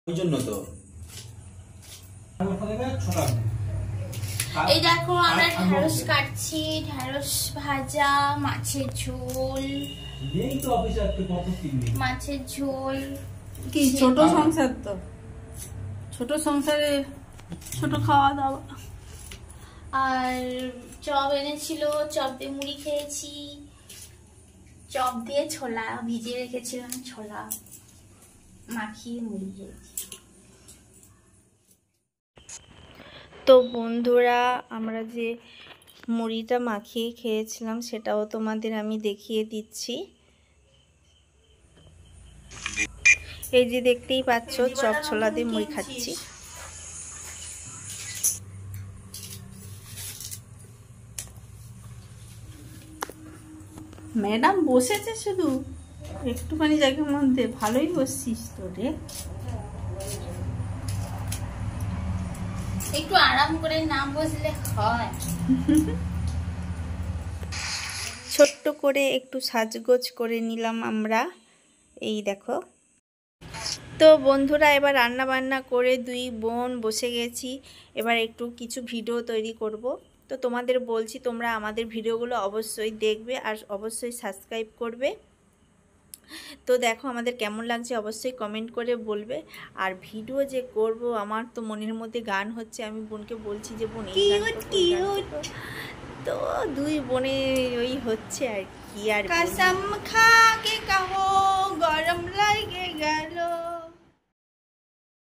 ওই জন্য তো এই দেখো আমরা ঢেঁড়স কাটছি, ঢেঁড়স ভাজা, মাছের ঝোল। মাছের ঝোল কি ছোট সংসার, তো ছোট সংসারে ছোট খাওয়া দাওয়া। আর চপ এনেছিল, চপ দিয়ে মুড়ি খেয়েছি। চপ দিয়ে ছোলা ভিজিয়ে রেখেছিলাম, ছোলা মাখিয়ে মুড়ি খেয়েছি। তো বন্ধুরা, আমরা যে মুড়িটা মাখিয়ে খেয়েছিলাম সেটাও তোমাদের আমি দেখিয়ে দিচ্ছি। এই যে দেখতেই পাচ্ছ, চপ ছোলা দিয়ে মুড়ি খাচ্ছি। ম্যাডাম বসেছে শুধু একটুখানি জায়গার মধ্যে, ভালোই বসছিস তো রে। একটু আরাম করে না বসলে হয়। ছোট্ট করে একটু সাজগোজ করে নিলাম আমরা, এই দেখো। তো বন্ধুরা, এবার রান্না বান্না করে দুই বোন বসে গেছি। এবার একটু কিছু ভিডিও তৈরি করব। তো তোমাদের বলছি, তোমরা আমাদের ভিডিওগুলো অবশ্যই দেখবে আর অবশ্যই সাবস্ক্রাইব করবে। তো দেখো আমাদের কেমন লাগছে অবশ্যই কমেন্ট করে বলবে। আর ভিডিও যে করব, আমার তো মনের মধ্যে গান হচ্ছে, আমি বোনকে বলছি যে বোন এই গান করো। তো দুই বোনে ওই হচ্ছে আর কি। আর কসম খা কে কহো গরম লাগে গেল।